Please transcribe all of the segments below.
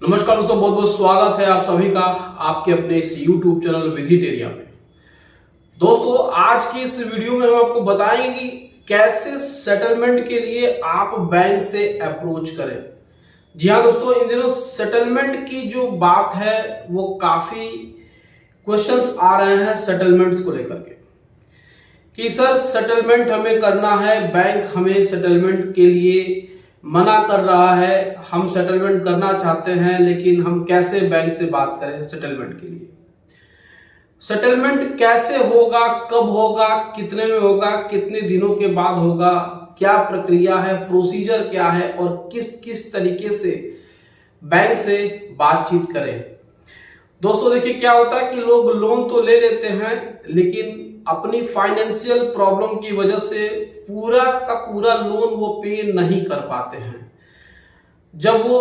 नमस्कार दोस्तों, बहुत बहुत स्वागत है आप सभी का आपके अपने इस YouTube चैनल विधिटेरिया में। दोस्तों, आज की इस वीडियो में हम आपको बताएंगे कि कैसे सेटलमेंट के लिए आप बैंक से अप्रोच करें। जी हाँ दोस्तों, इन दिनों सेटलमेंट की जो बात है वो काफी क्वेश्चंस आ रहे हैं सेटलमेंट्स को लेकर के कि सर सेटलमेंट हमें करना है, बैंक हमें सेटलमेंट के लिए मना कर रहा है, हम सेटलमेंट करना चाहते हैं लेकिन हम कैसे बैंक से बात करें सेटलमेंट के लिए। सेटलमेंट कैसे होगा, कब होगा, कितने में होगा, कितने दिनों के बाद होगा, क्या प्रक्रिया है, प्रोसीजर क्या है और किस किस तरीके से बैंक से बातचीत करें। दोस्तों देखिए, क्या होता है कि लोग लोन तो ले लेते हैं लेकिन अपनी फाइनेंशियल प्रॉब्लम की वजह से पूरा का पूरा लोन वो पे नहीं कर पाते हैं। जब वो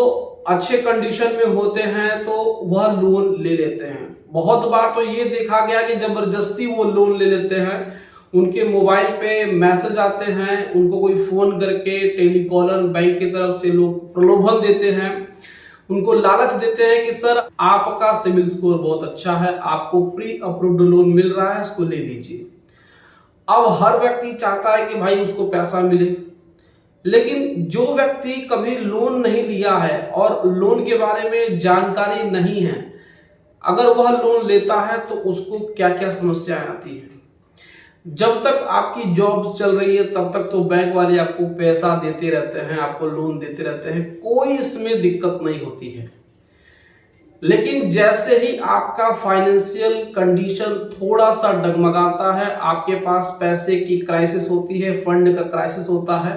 अच्छे कंडीशन में होते हैं तो वह लोन ले लेते हैं। बहुत बार तो ये देखा गया कि जबरदस्ती वो लोन ले लेते हैं, उनके मोबाइल पे मैसेज आते हैं, उनको कोई फोन करके टेलीकॉलर बैंक की तरफ से लोग प्रलोभन देते हैं, उनको लालच देते हैं कि सर आपका सिविल स्कोर बहुत अच्छा है, आपको प्री अप्रूव्ड लोन मिल रहा है, इसको ले लीजिए। अब हर व्यक्ति चाहता है कि भाई उसको पैसा मिले, लेकिन जो व्यक्ति कभी लोन नहीं लिया है और लोन के बारे में जानकारी नहीं है, अगर वह लोन लेता है तो उसको क्या क्या समस्याएं आती हैं। जब तक आपकी जॉब चल रही है तब तक तो बैंक वाले आपको पैसा देते रहते हैं, आपको लोन देते रहते हैं, कोई इसमें दिक्कत नहीं होती है। लेकिन जैसे ही आपका फाइनेंशियल कंडीशन थोड़ा सा डगमगाता है, आपके पास पैसे की क्राइसिस होती है, फंड का क्राइसिस होता है,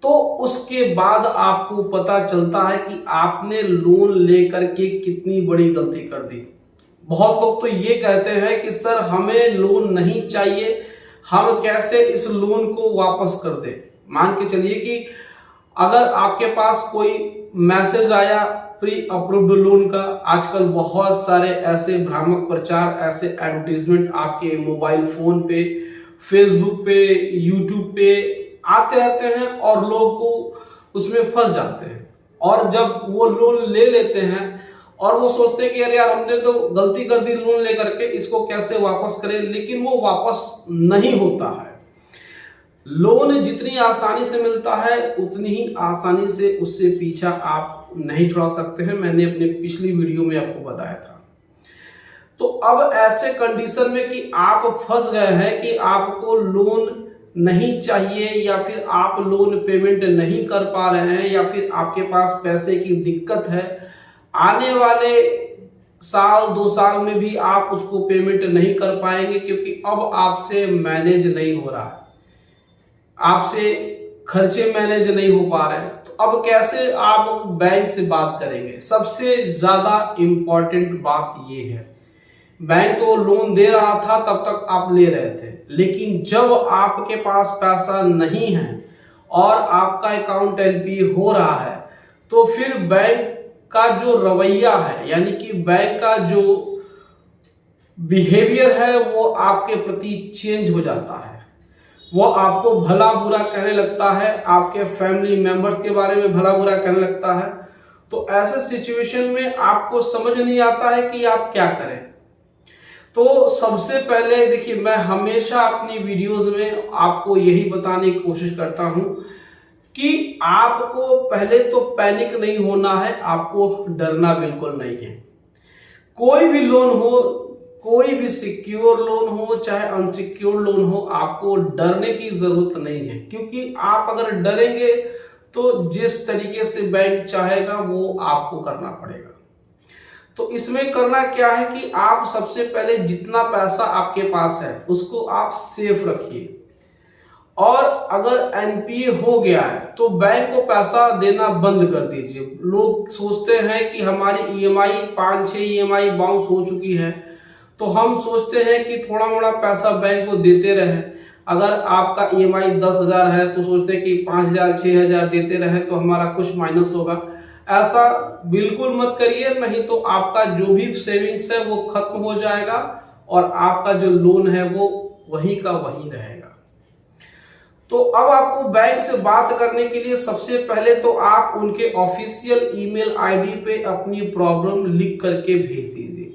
तो उसके बाद आपको पता चलता है कि आपने लोन लेकर के कितनी बड़ी गलती कर दी। बहुत लोग तो ये कहते हैं कि सर हमें लोन नहीं चाहिए, हम कैसे इस लोन को वापस कर दें। मान के चलिए कि अगर आपके पास कोई मैसेज आया प्री अप्रूव्ड लोन का, आजकल बहुत सारे ऐसे भ्रामक प्रचार, ऐसे एडवर्टीजमेंट आपके मोबाइल फोन पे, फेसबुक पे, यूट्यूब पे आते रहते हैं और लोग को उसमें फंस जाते हैं। और जब वो लोन ले लेते हैं और वो सोचते हैं कि अरे यार हमने तो गलती कर दी लोन लेकर के, इसको कैसे वापस करें, लेकिन वो वापस नहीं होता है। लोन जितनी आसानी से मिलता है उतनी ही आसानी से उससे पीछा आप नहीं छुड़ा सकते हैं। मैंने अपने पिछली वीडियो में आपको बताया था। तो अब ऐसे कंडीशन में कि आप फंस गए हैं कि आपको लोन नहीं चाहिए या फिर आप लोन पेमेंट नहीं कर पा रहे हैं या फिर आपके पास पैसे की दिक्कत है, आने वाले साल 2 साल में भी आप उसको पेमेंट नहीं कर पाएंगे क्योंकि अब आपसे मैनेज नहीं हो रहा है, आपसे खर्चे मैनेज नहीं हो पा रहे हैं। तो अब कैसे आप बैंक से बात करेंगे। सबसे ज्यादा इंपॉर्टेंट बात यह है, बैंक तो लोन दे रहा था तब तक आप ले रहे थे, लेकिन जब आपके पास पैसा नहीं है और आपका अकाउंट एनपीए हो रहा है तो फिर बैंक का जो रवैया है, यानी कि बैंक का जो बिहेवियर है वो आपके प्रति चेंज हो जाता है। वो आपको भला बुरा कहने लगता है, आपके फैमिली मेंबर्स के बारे में भला बुरा कहने लगता है। तो ऐसे सिचुएशन में आपको समझ नहीं आता है कि आप क्या करें। तो सबसे पहले देखिए, मैं हमेशा अपनी वीडियोस में आपको यही बताने की कोशिश करता हूं कि आपको पहले तो पैनिक नहीं होना है, आपको डरना बिल्कुल नहीं है। कोई भी लोन हो, कोई भी सिक्योर लोन हो चाहे अनसिक्योर लोन हो, आपको डरने की जरूरत नहीं है। क्योंकि आप अगर डरेंगे तो जिस तरीके से बैंक चाहेगा वो आपको करना पड़ेगा। तो इसमें करना क्या है कि आप सबसे पहले जितना पैसा आपके पास है उसको आप सेफ रखिए, और अगर एनपीए हो गया है तो बैंक को पैसा देना बंद कर दीजिए। लोग सोचते हैं कि हमारी ईएमआई 5-6 ईएमआई बाउंस हो चुकी है, तो हम सोचते हैं कि थोड़ा मोड़ा पैसा बैंक को देते रहें। अगर आपका ईएमआई 10,000 है तो सोचते हैं कि 5,000 6,000 देते रहें तो हमारा कुछ माइनस होगा। ऐसा बिल्कुल मत करिए, नहीं तो आपका जो भी सेविंग्स है वो खत्म हो जाएगा और आपका जो लोन है वो वही का वही रहेगा। तो अब आपको बैंक से बात करने के लिए सबसे पहले तो आप उनके ऑफिशियल ईमेल आईडी पे अपनी प्रॉब्लम लिख करके भेज दीजिए।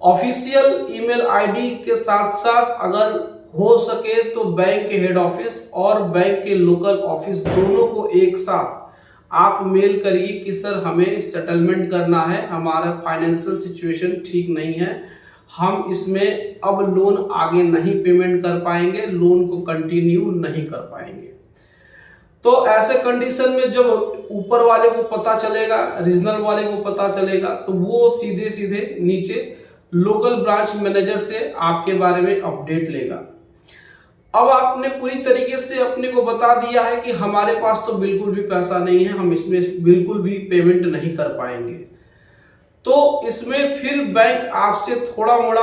ऑफिशियल ईमेल आईडी के साथ साथ अगर हो सके तो बैंक के हेड ऑफिस और बैंक के लोकल ऑफिस दोनों को एक साथ आप मेल करिए कि सर हमें सेटलमेंट करना है, हमारा फाइनेंशियल सिचुएशन ठीक नहीं है, हम इसमें अब लोन आगे नहीं पेमेंट कर पाएंगे, लोन को कंटिन्यू नहीं कर पाएंगे। तो ऐसे कंडीशन में जब ऊपर वाले को पता चलेगा, रीजनल वाले को पता चलेगा, तो वो सीधे सीधे नीचे लोकल ब्रांच मैनेजर से आपके बारे में अपडेट लेगा। अब आपने पूरी तरीके से अपने को बता दिया है कि हमारे पास तो बिल्कुल भी पैसा नहीं है, हम इसमें बिल्कुल भी पेमेंट नहीं कर पाएंगे। तो इसमें फिर बैंक आपसे थोड़ा मोड़ा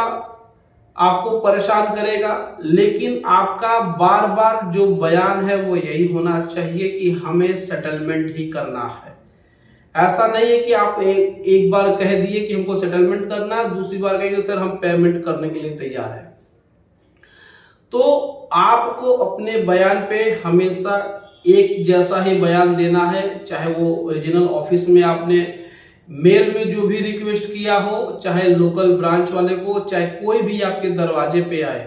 आपको परेशान करेगा, लेकिन आपका बार बार जो बयान है वो यही होना चाहिए कि हमें सेटलमेंट ही करना है। ऐसा नहीं है कि आप एक बार कह दिए कि हमको सेटलमेंट करना है, दूसरी बार कहेंगे सर हम पेमेंट करने के लिए तैयार है। तो आपको अपने बयान पे हमेशा एक जैसा ही बयान देना है, चाहे वो ओरिजिनल ऑफिस में आपने मेल में जो भी रिक्वेस्ट किया हो, चाहे लोकल ब्रांच वाले को, चाहे कोई भी आपके दरवाजे पे आए,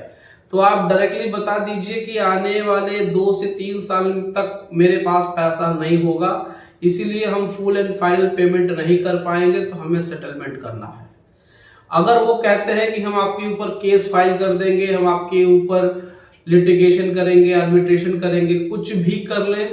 तो आप डायरेक्टली बता दीजिए कि आने वाले 2 से 3 साल तक मेरे पास पैसा नहीं होगा, इसीलिए हम फुल एंड फाइनल पेमेंट नहीं कर पाएंगे, तो हमें सेटलमेंट करना है। अगर वो कहते हैं कि हम आपके ऊपर केस फाइल कर देंगे, हम आपके ऊपर लिटिगेशन करेंगे, आर्बिट्रेशन करेंगे, कुछ भी कर ले,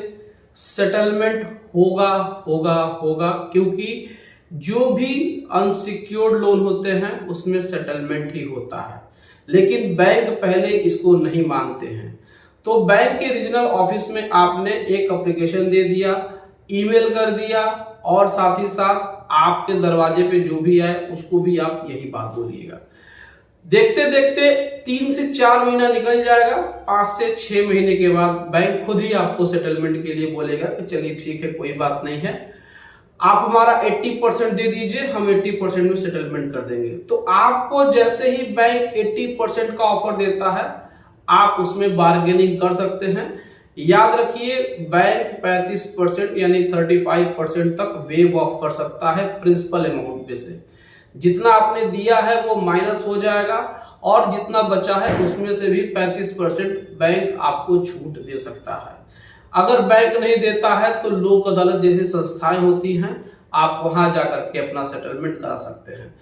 सेटलमेंट होगा होगा होगा, क्योंकि जो भी अनसिक्योर्ड लोन होते हैं उसमें सेटलमेंट ही होता है, लेकिन बैंक पहले इसको नहीं मानते हैं। तो बैंक के रीजनल ऑफिस में आपने एक एप्लीकेशन दे दिया, ईमेल कर दिया, और साथ ही साथ आपके दरवाजे पे जो भी आए उसको भी आप यही बात बोलिएगा। देखते देखते 3 से 4 महीना निकल जाएगा, 5 से 6 महीने के बाद बैंक खुद ही आपको सेटलमेंट के लिए बोलेगा कि चलिए ठीक है, कोई बात नहीं है, आप हमारा 80% दे दीजिए, हम 80% में सेटलमेंट कर देंगे। तो आपको जैसे ही बैंक 80% का ऑफर देता है, आप उसमें बार्गेनिंग कर सकते हैं। याद रखिए, बैंक 35% यानी 35% तक वेव ऑफ कर सकता है प्रिंसिपल अमाउंट पे से। जितना आपने दिया है वो माइनस हो जाएगा, और जितना बचा है उसमें से भी 35% बैंक आपको छूट दे सकता है। अगर बैंक नहीं देता है तो लोक अदालत जैसी संस्थाएं होती हैं, आप वहां जाकर के अपना सेटलमेंट करा सकते हैं।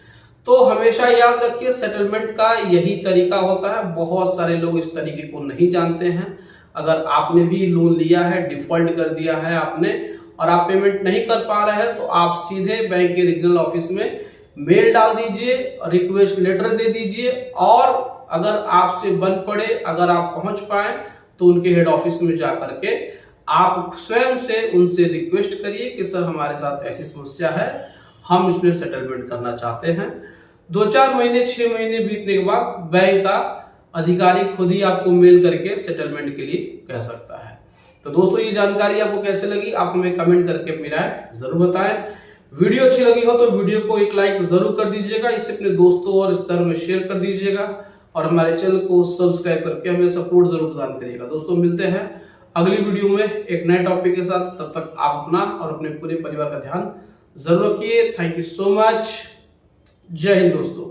तो हमेशा याद रखिए, सेटलमेंट का यही तरीका होता है। बहुत सारे लोग इस तरीके को नहीं जानते हैं। अगर आपने भी लोन लिया है, डिफॉल्ट कर दिया है आपने, और आप पेमेंट नहीं कर पा रहे हैं, तो आप सीधे बैंक के रीजनल ऑफिस में मेल डाल दीजिए, रिक्वेस्ट लेटर दे दीजिए, और अगर आपसे बन पड़े, अगर आप पहुंच पाए, तो उनके हेड ऑफिस में जाकर के आप स्वयं से उनसे रिक्वेस्ट करिए कि सर हमारे साथ ऐसी समस्या है, हम इसमें सेटलमेंट करना चाहते हैं। 2-4 महीने 6 महीने बीतने के बाद बैंक का अधिकारी खुद ही आपको मेल करके सेटलमेंट के लिए कह सकता है। तो दोस्तों, ये जानकारी आपको कैसे लगी, आप हमें कमेंट करके अपनी राय जरूर बताएं। वीडियो अच्छी लगी हो तो वीडियो को एक लाइक जरूर कर दीजिएगा, इससे अपने दोस्तों और रिश्तेदारों में शेयर कर दीजिएगा, और हमारे चैनल को सब्सक्राइब करके हमें सपोर्ट जरूर प्रदान करिएगा। दोस्तों, मिलते हैं अगली वीडियो में एक नए टॉपिक के साथ। तब तक आप अपना और अपने पूरे परिवार का ध्यान जरूर रखिए। Thank you so much. जय हिंद दोस्तों।